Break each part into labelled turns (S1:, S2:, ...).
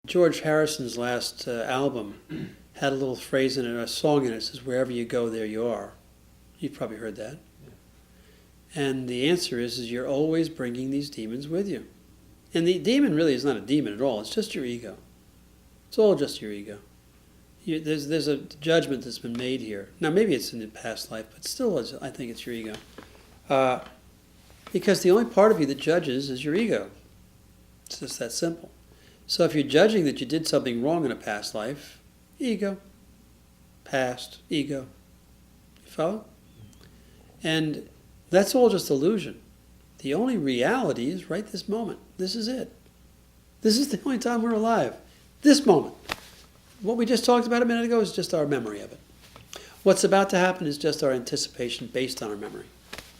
S1: George Harrison's last album had a little phrase in it, a song in it, that says, "Wherever you go, there you are." You've probably heard that. Yeah. And the answer is you're always bringing these demons with you. And the demon really is not a demon at all. It's just your ego. It's all just your ego. There's a judgment that's been made here. Now, maybe it's in the past life, but still, I think it's your ego. Because the only part of you that judges is your ego. It's just that simple. So if you're judging that you did something wrong in a past life, ego. Past, ego. You follow? And that's all just illusion. The only reality is right this moment. This is it. This is the only time we're alive. This moment. What we just talked about a minute ago is just our memory of it. What's about to happen is just our anticipation based on our memory.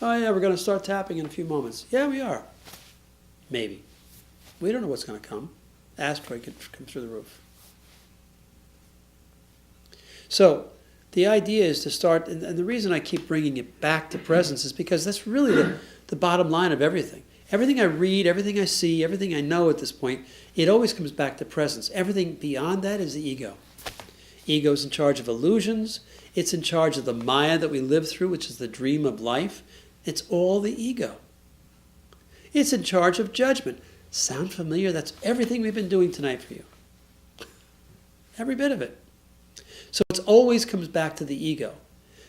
S1: Oh yeah, we're going to start tapping in a few moments. Yeah, we are. Maybe. We don't know what's going to come. Asteroid could come through the roof. So, the idea is to start, and the reason I keep bringing it back to presence is because that's really the bottom line of everything. Everything I read, everything I see, everything I know at this point, it always comes back to presence. Everything beyond that is the ego. Ego's in charge of illusions. It's in charge of the Maya that we live through, which is the dream of life. It's all the ego. It's in charge of judgment. Sound familiar? That's everything we've been doing tonight for you. Every bit of it. So it always comes back to the ego.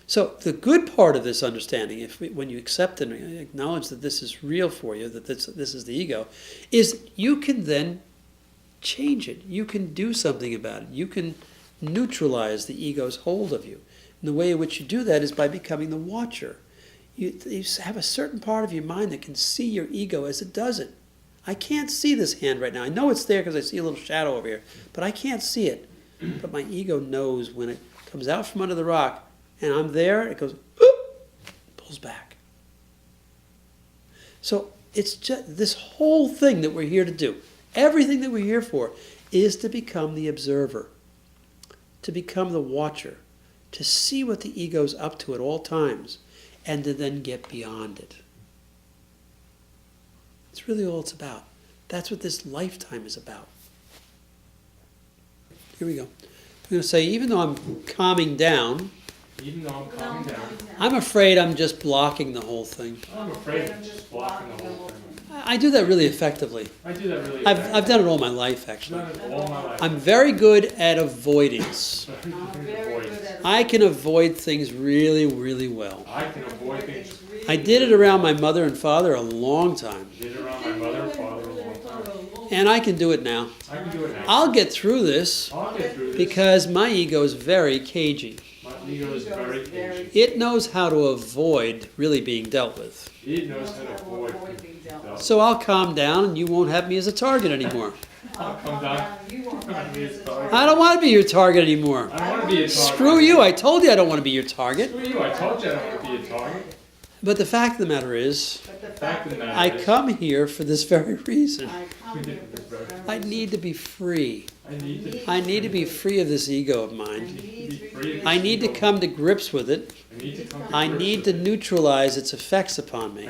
S1: So the good part of this understanding, when you accept and acknowledge that this is real for you, that this is the ego, is you can then change it. You can do something about it. You can neutralize the ego's hold of you. And the way in which you do that is by becoming the watcher. You have a certain part of your mind that can see your ego as it does it. I can't see this hand right now. I know it's there because I see a little shadow over here, but I can't see it. But my ego knows when it comes out from under the rock and I'm there, it goes, oop, pulls back. So it's just this whole thing that we're here to do. Everything that we're here for is to become the observer, to become the watcher, to see what the ego's up to at all times, and to then get beyond it. It's really all it's about. That's what this lifetime is about. Here we go. I'm going to say, even though I'm calming down, I'm afraid I'm just blocking the whole thing.
S2: I'm afraid I'm just blocking the whole thing.
S1: I do that really effectively.
S2: I do that really
S1: effectively. I've done it all my life, actually.
S2: I've done it all my life.
S1: I'm very good at avoidance. I can avoid things really, really well.
S2: I can avoid things.
S1: I did it around my mother and father a long time.
S2: Did it around my mother and father a long time.
S1: And I can do it now.
S2: I can do it now.
S1: I'll get through this because my ego is very cagey.
S2: My ego is very cagey.
S1: It knows how to avoid really being dealt with.
S2: It knows how to avoid being dealt with.
S1: So I'll calm down and you won't have me as a target anymore.
S2: I'll come down. You won't have me as a target.
S1: I don't want to be your target anymore.
S2: I don't want to be a target.
S1: Screw you, I told you I don't want to be your target.
S2: Screw you, I told you I don't want to be a target.
S1: But the fact of the matter is, I come here for this very reason. I need to be free. I need to be free of this ego of mine. I need to come to grips with it. I need to neutralize its effects upon me.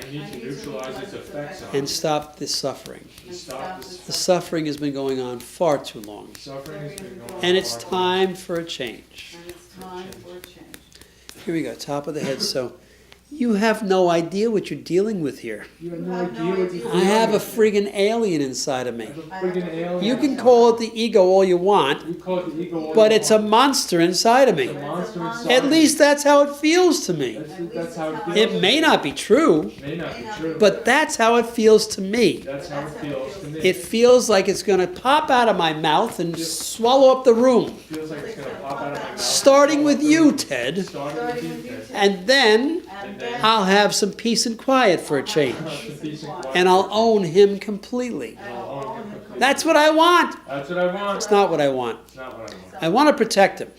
S1: And stop the suffering. The suffering has been going on far too long. And it's time for a change. Here we go, top of the head. So, you have no idea what you're dealing with here.
S2: You have no idea what you're dealing with.
S1: I have a friggin' alien inside of me. You can call it the ego all you want, but it's a monster inside of me. At least that's how it feels to me. It may not be true, but that's how it feels to me. It feels like it's going to pop out of my mouth and swallow up the room. Starting with you, Ted. And then I'll have some peace and quiet for a change. And I'll own him completely. That's what I want.
S2: That's what I want.
S1: It's not what I want. I want to protect him.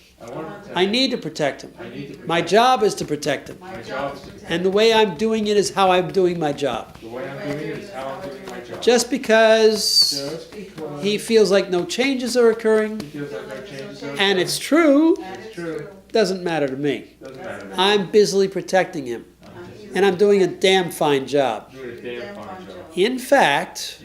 S1: I need to protect him. My job is to protect him. And the way I'm doing it is how I'm doing my job. Just because he feels like no changes are occurring, and it's true, doesn't matter to me. I'm busily protecting him. And I'm doing a damn fine job. In fact,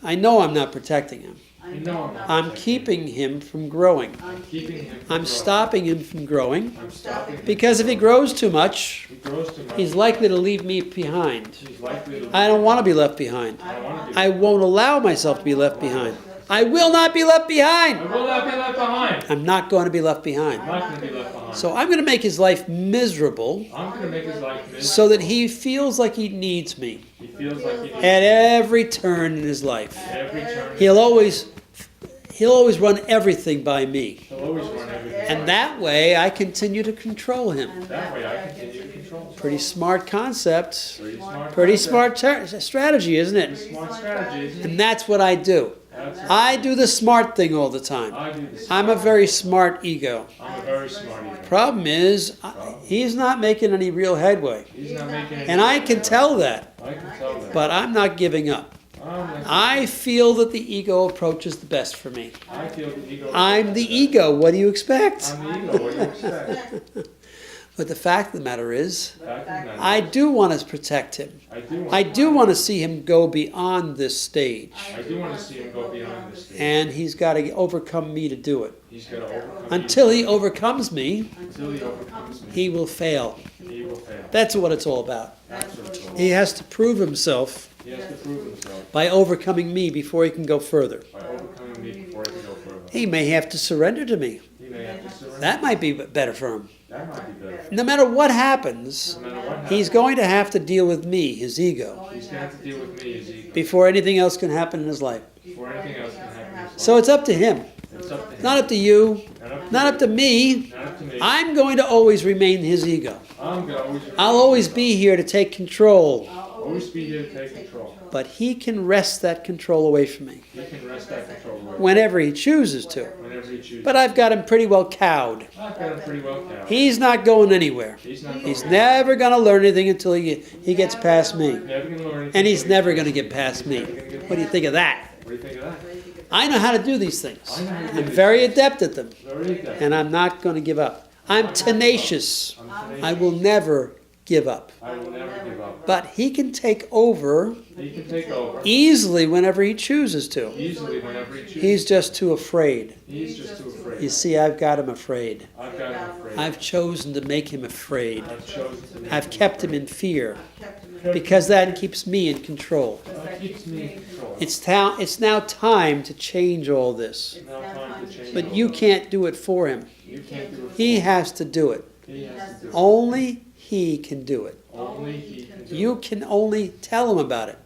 S1: I know I'm not protecting him.
S2: You know I'm not
S1: I'm
S2: protecting
S1: keeping him from growing.
S2: him. I'm keeping him from
S1: I'm
S2: growing.
S1: stopping him from growing.
S2: I'm stopping him.
S1: Because if he grows too much,
S2: He grows too much.
S1: he's likely to leave me behind.
S2: He's likely to.
S1: I don't want to be left behind.
S2: I don't want to be.
S1: I won't allow myself to be left behind. I will not be left
S2: I
S1: behind.
S2: will not be left behind.
S1: I'm not going to be left behind.
S2: I'm not going to be left behind.
S1: So I'm going to make his life miserable
S2: I'm going to make his life miserable.
S1: so that he feels like he needs me
S2: He feels like he needs
S1: at every turn in his life.
S2: every turn.
S1: He'll always run everything by me.
S2: He'll always run everything.
S1: And that way I continue to control him.
S2: That way I continue to control.
S1: Pretty smart concept.
S2: Pretty smart.
S1: Pretty
S2: concept.
S1: smart strategy, isn't it?
S2: Smart strategy. Isn't it?
S1: And that's what I do.
S2: That's it.
S1: I do the smart thing all the time.
S2: I do this.
S1: I'm a very smart ego.
S2: I'm a very smart ego.
S1: Problem is, he's not making any real headway.
S2: He's not making any.
S1: And I can tell that,
S2: I can tell that.
S1: but I'm not giving up. I feel that the ego approach is the best for me.
S2: I feel the ego.
S1: I'm the ego. What do you expect?
S2: I'm the ego. What do you expect?
S1: But the fact of the matter is,
S2: Fact of the matter
S1: I
S2: is,
S1: do want to protect him. I do want to see him go beyond this stage.
S2: I do want to see him go beyond this stage.
S1: And he's got to overcome me to do it.
S2: He's got to overcome.
S1: Until he overcomes me,
S2: Until he overcomes me,
S1: he will fail.
S2: he will fail.
S1: That's what it's all about.
S2: That's what it's all.
S1: He has to prove himself
S2: He has to prove himself
S1: by overcoming me before he can go further.
S2: by overcoming me before he can go further.
S1: He may have to surrender to me.
S2: He may have to surrender.
S1: That might be better for him.
S2: That might be better.
S1: No matter what happens,
S2: No matter what happens,
S1: he's going to have to deal with me, his ego,
S2: he's going to have to deal with me, his ego,
S1: before anything else can happen in his life.
S2: before anything else can happen in his
S1: So it's up to him,
S2: life. It's up to him.
S1: not up to you,
S2: Not up to
S1: not up to me.
S2: Not up to me.
S1: I'm going to always remain his ego.
S2: I'm going to always.
S1: I'll always be here to take control,
S2: Always be here to take control.
S1: but he can wrest that control away from me
S2: He can wrest that control away
S1: whenever he chooses to.
S2: whenever he chooses.
S1: But I've got him pretty well cowed.
S2: I've got him pretty well covered.
S1: He's not going anywhere.
S2: He's not.
S1: He's
S2: going
S1: never going to learn anything until he gets past me.
S2: Never going to learn anything.
S1: And he's never going to get past me. What do you think of that?
S2: What do you think of that?
S1: I know how to do these things.
S2: I know how to do
S1: I'm
S2: these
S1: very adept at them.
S2: Very good.
S1: And I'm not going to give up. I'm tenacious.
S2: I'm tenacious.
S1: I will never give up.
S2: I will never give up.
S1: But he can take over
S2: He can take over
S1: easily whenever he chooses to.
S2: easily whenever he chooses.
S1: He's just too afraid.
S2: He's just too afraid.
S1: You see, I've got him afraid.
S2: I've got him afraid.
S1: I've chosen to make him afraid.
S2: I've chosen to make
S1: I've kept him in fear
S2: him-
S1: because that keeps me in control.
S2: That keeps me in control.
S1: It's now time to change all this.
S2: It's now time to change.
S1: But you can't do it for him.
S2: You can't do it.
S1: He has to do it.
S2: He has to do it.
S1: Only he can do it.
S2: Only he can do
S1: You can only tell him about it.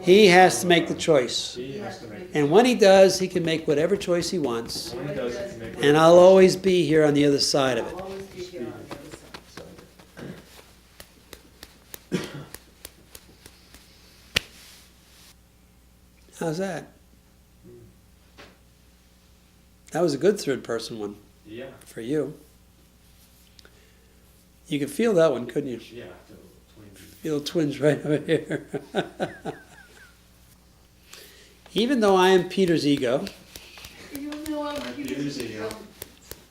S1: He has to make the choice.
S2: it. He has to make it.
S1: And when he does, he can make whatever choice he wants.
S2: When he does, he can make it.
S1: And I'll always be here on the other side of it. How's that? That was a good third person one
S2: Yeah.
S1: for you. You could feel that one, couldn't you?
S2: Yeah. the twins.
S1: Feel twins right over here. Even though I am Peter's ego,
S2: Peter's ego.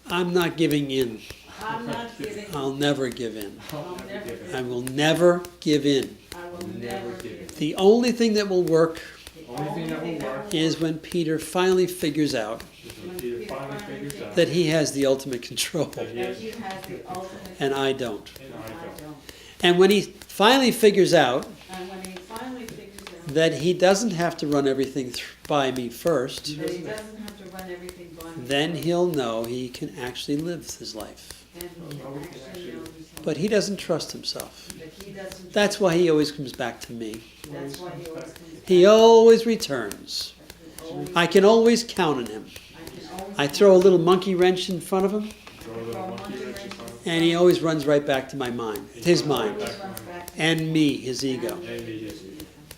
S1: I'm not giving in.
S3: I'm not giving.
S1: I'll never give in.
S2: I'll never give it.
S1: I will never give in.
S3: I will
S2: Never give it.
S1: The only thing that will work
S2: Only thing that will work
S1: is when Peter finally figures out
S2: is when Peter finally figures out
S1: that he has the ultimate control,
S2: that he
S3: That
S2: has,
S3: you have the ultimate.
S1: and I don't.
S2: and I don't.
S1: And when he finally figures out
S3: And when he finally figures out
S1: that he doesn't have to run everything by me first,
S3: that he doesn't have to run everything by me,
S1: then he'll know he can actually live his life.
S3: then he can actually know he's
S1: But he doesn't trust himself.
S3: that he doesn't.
S1: That's why he always comes back to me.
S3: That's why he always comes back.
S1: He always returns.
S3: Always-
S1: I can always count on him.
S3: I can always.
S1: I throw a little monkey wrench in front of him,
S2: Throw a little monkey wrench in front of
S1: and he always runs right back to my mind, his mind,
S3: Always runs back.
S1: and me, his ego.
S2: him. And he is.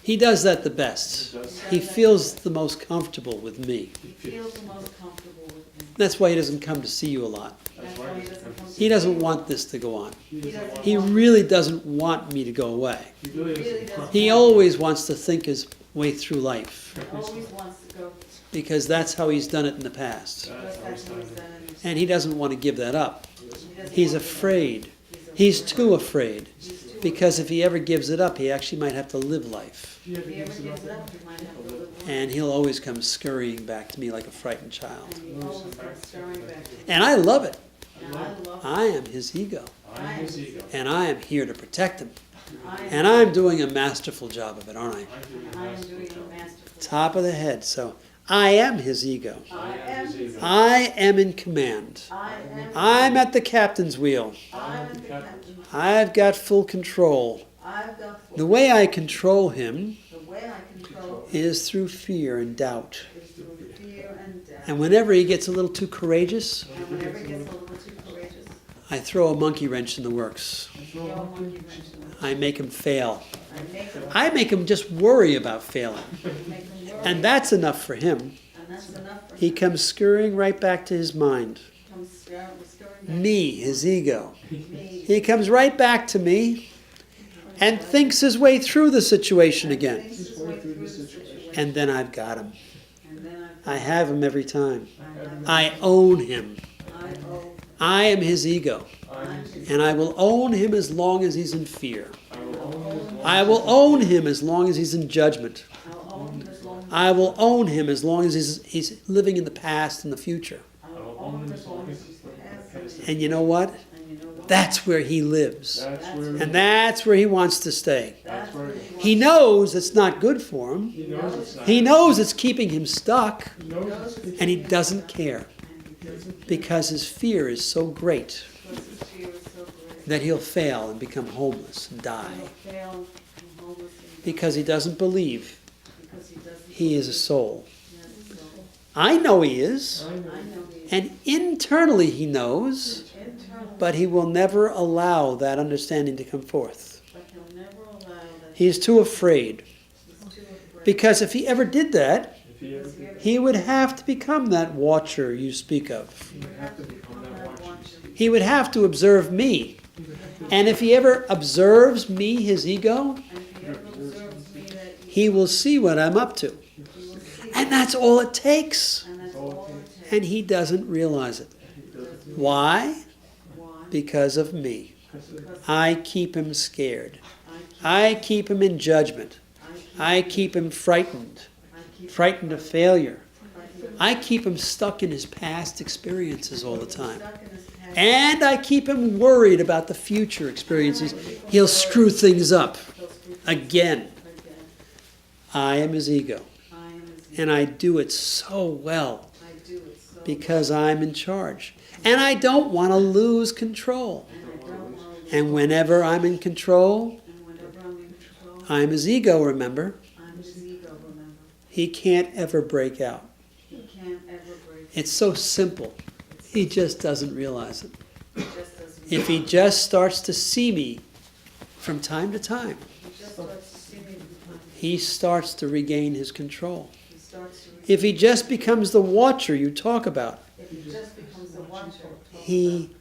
S1: He does that the best. He feels the most comfortable with me.
S3: He feels the most comfortable with me.
S1: That's why he doesn't come to see you a lot.
S3: That's why he doesn't come.
S1: He doesn't want this to go on.
S2: He doesn't want.
S1: He really doesn't want me to go away.
S2: He really
S3: Really
S2: doesn't.
S3: doesn't.
S1: He always wants to think his way through life,
S3: He always wants to go.
S1: because that's how he's done it in the past.
S2: That's how he's done it.
S1: And he doesn't want to give that up.
S3: He doesn't
S1: He's
S3: want to-
S1: afraid. He's too afraid.
S3: He's too-
S1: Because if he ever gives it up, he actually might have to live life.
S2: If he ever
S3: If he ever
S2: gives it
S3: gives it
S2: up,
S3: up, he might have to live
S1: And he'll always come scurrying back to me like a frightened child.
S3: And he always comes stirring back.
S1: And I love it.
S3: And I love it.
S1: I am his ego.
S2: I'm his ego.
S1: And I am here to protect him.
S3: I am-
S1: And I'm doing a masterful job of it, aren't I?
S2: I'm doing
S3: I am
S2: this.
S3: doing a masterful.
S1: Top of the head. So I am his ego.
S3: I am his.
S1: I am in command.
S3: I am.
S1: I'm at the captain's wheel.
S3: I'm the captain.
S1: I've got full control.
S3: I've got.
S1: The way I control him
S3: The way I control
S1: is through fear and doubt.
S3: is through fear and doubt.
S1: And whenever he gets a little too courageous,
S3: And whenever he gets a little too courageous,
S1: I throw a monkey wrench in the works.
S3: throw a monkey wrench in it.
S1: I make him fail.
S3: I
S1: I make him just worry about failing.
S3: make him worry.
S1: And that's enough for him.
S3: And that's enough for
S1: He
S3: him.
S1: comes scurrying right back to his mind.
S3: Comes stirring back.
S1: Me, his ego.
S3: Me.
S1: He comes right back to me and thinks his way through the situation again.
S3: Thinks his way through the situation.
S1: And then I've got him.
S3: And then
S1: I have him every time.
S3: I
S1: I own him.
S3: owe.
S1: I am his ego.
S2: I'm his ego.
S1: And I will own him as long as he's in fear.
S2: I will own his law.
S1: I will own him as long as he's in judgment.
S3: I'll own him as long as.
S1: I will own him as long as he's living in the past and the future.
S3: I will own him as long as he's past.
S1: And you know what?
S3: And you know what?
S1: That's where he lives.
S2: That's where.
S1: And that's where he wants to stay.
S3: That's where
S1: He knows it's not good for him.
S2: He knows it's not.
S1: He knows it's keeping him stuck.
S2: He knows it's.
S1: And he doesn't care because his fear is so great
S3: Because his fear is so great.
S1: that he'll fail and become homeless and
S3: He'll
S1: die
S3: fail and homeless and
S1: because he doesn't believe
S3: because he doesn't.
S1: he is a soul.
S3: He has a soul.
S1: I know he is,
S2: I know.
S3: I know he is.
S1: and internally he knows,
S3: Internal,
S1: but he will never allow that understanding to come forth.
S3: but he'll never allow that.
S1: He is too afraid,
S3: He's too afraid.
S1: because if he ever did that,
S2: If he ever did,
S1: he would have to become that watcher you speak of.
S2: he would have to become that watcher.
S1: He would have to observe me. And if he ever observes me, his ego,
S3: And if he ever observes me that
S1: he will see what I'm up to.
S3: he will see.
S1: And that's all it takes.
S3: And that's all it takes.
S1: And he doesn't realize it. Why?
S3: Why?
S1: Because of me.
S3: Because
S1: I keep him scared.
S3: I
S1: I keep him in judgment. I keep him frightened.
S3: keep
S1: Frightened of failure.
S3: frightened.
S1: I keep him stuck in his past experiences all the time.
S3: Stuck in his past.
S1: And I keep him worried about the future experiences. He'll screw things up
S3: He'll screw things
S1: again.
S3: up again.
S1: I am his ego.
S3: I am his.
S1: And I do it so well
S3: I do it so.
S1: because I'm in charge. And I don't want to lose control.
S3: And I don't want.
S1: And whenever I'm in control,
S3: And whenever I'm in control,
S1: I'm his ego, remember?
S3: I'm his ego. Remember,
S1: He can't ever break out.
S3: he can't ever break.
S1: It's so simple. He just doesn't realize it.
S3: He just doesn't.
S1: If he just starts to see me from time to time,
S3: He just starts to see me become.
S1: he starts to regain his control.
S3: He starts to.
S1: If he just becomes the watcher you talk about,
S3: If he just becomes the watcher,
S1: he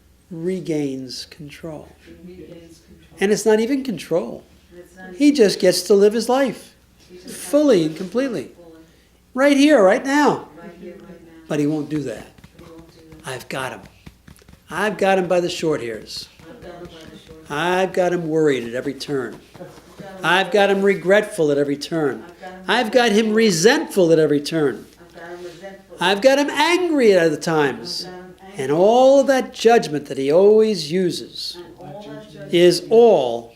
S1: regains control.
S3: he regains control.
S1: And it's not even control.
S3: And it's not.
S1: He just gets to live his life
S3: He just has
S1: fully
S3: to
S1: and
S3: live
S1: completely.
S3: fully,
S1: right here, right now.
S3: right here, right now.
S1: But he won't do that.
S3: He won't do that.
S1: I've got him. I've got him by the short hairs.
S3: I've got him by the short.
S1: I've got him worried at every turn.
S3: I've
S1: I've got him regretful at every turn.
S3: got him.
S1: I've got him resentful at every turn.
S3: I've got him resentful.
S1: I've got him angry at other times.
S3: I've got him angry.
S1: And all of that judgment that he always uses
S3: And all that judgment
S1: is all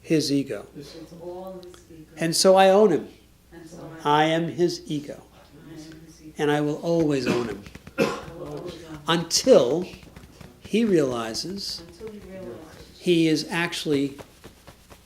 S1: his ego.
S3: is all his ego.
S1: And so I own him.
S3: And so
S1: I am his ego.
S3: I am his ego.
S1: And I will always own him
S3: I will always own him.
S1: until he realizes
S3: Until he realizes.
S1: he is actually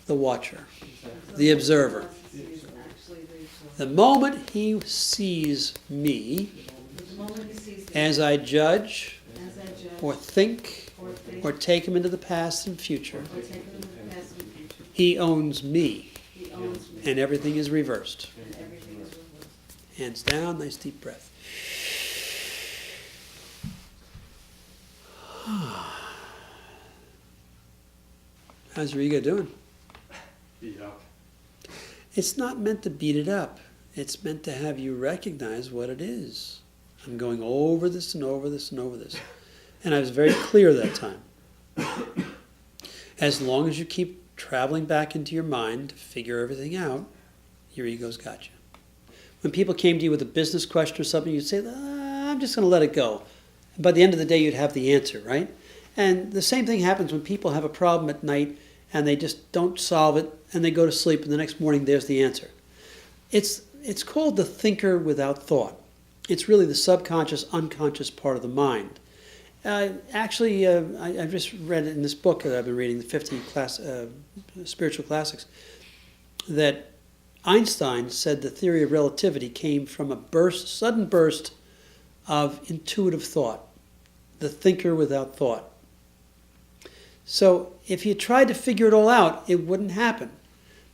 S1: the watcher,
S3: Until
S1: the
S3: he
S1: observer.
S3: realizes he is actually the observer.
S1: The moment he sees me
S3: The moment he sees me
S1: as I judge
S3: as I judge
S1: or think
S3: or think
S1: or take him into the past and future,
S3: or take him into the past and future,
S1: he owns me
S3: he owns me.
S1: and everything is reversed.
S3: And everything is reversed.
S1: Hands down, nice deep breath. How's your ego doing?
S2: Beat up.
S1: It's not meant to beat it up. It's meant to have you recognize what it is. I'm going over this and over this and over this. And I was very clear that time. As long as you keep traveling back into your mind to figure everything out, your ego's got you. When people came to you with a business question or something, you'd say, I'm just going to let it go. And by the end of the day, you'd have the answer, right? And the same thing happens when people have a problem at night and they just don't solve it and they go to sleep and the next morning there's the answer. It's called the thinker without thought. It's really the subconscious, unconscious part of the mind. Actually, I've just read it in this book that I've been reading, the 50 Spiritual Classics, that Einstein said the theory of relativity came from a sudden burst of intuitive thought, the thinker without thought. So if you tried to figure it all out, it wouldn't happen.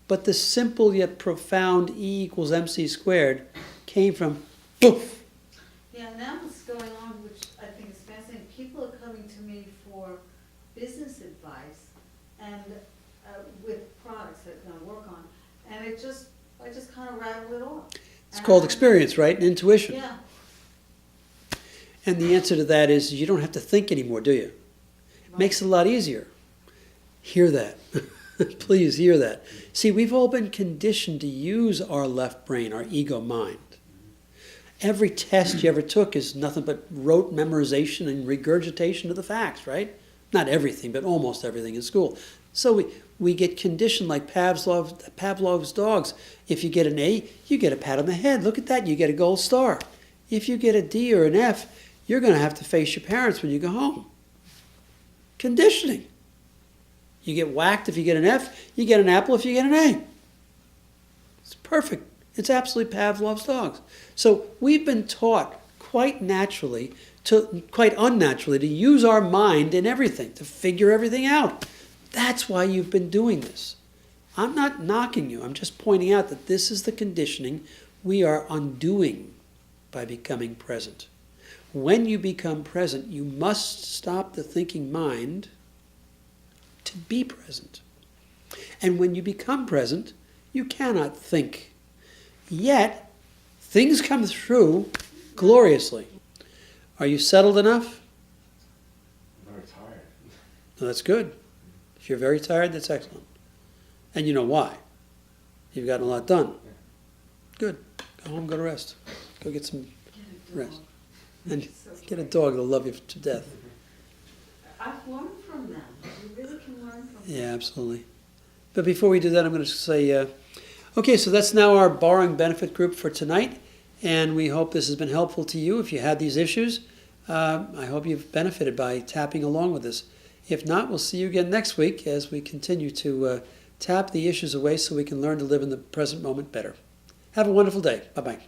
S1: But the simple yet profound E equals MC squared came from poof.
S3: Yeah, now what's going on, which I think is fascinating, people are coming to me for business advice and with products that they're gonna work on, and I just kind of rattle it off.
S1: It's called experience, right? And intuition.
S3: Yeah,
S1: And the answer to that is you don't have to think anymore, do you? It makes it a lot easier. Hear that. Please hear that. See, we've all been conditioned to use our left brain, our ego mind. Every test you ever took is nothing but rote memorization and regurgitation of the facts, right? Not everything, but almost everything in school. So we get conditioned like Pavlov's dogs. If you get an A, you get a pat on the head. Look at that, you get a gold star. If you get a D or an F, you're going to have to face your parents when you go home. Conditioning. You get whacked if you get an F, you get an apple if you get an A. It's perfect. It's absolutely Pavlov's dogs. So we've been taught quite unnaturally to use our mind in everything, to figure everything out. That's why you've been doing this. I'm not knocking you. I'm just pointing out that this is the conditioning we are undoing by becoming present. When you become present, you must stop the thinking mind to be present. And when you become present, you cannot think. Yet, things come through gloriously. Are you settled enough?
S2: I'm very tired.
S1: No, that's good. If you're very tired, that's excellent. And you know why. You've gotten a lot done. Good. Go home, go to rest. Go get some
S3: get a dog.
S1: rest. And get a dog that'll love you to death.
S3: I've learned from them. You really can learn from them.
S1: Yeah, absolutely. But before we do that, I'm going to say, okay, so that's now our borrowing benefit group for tonight. And we hope this has been helpful to you. If you had these issues, I hope you've benefited by tapping along with us. If not, we'll see you again next week as we continue to tap the issues away so we can learn to live in the present moment better. Have a wonderful day. Bye-bye.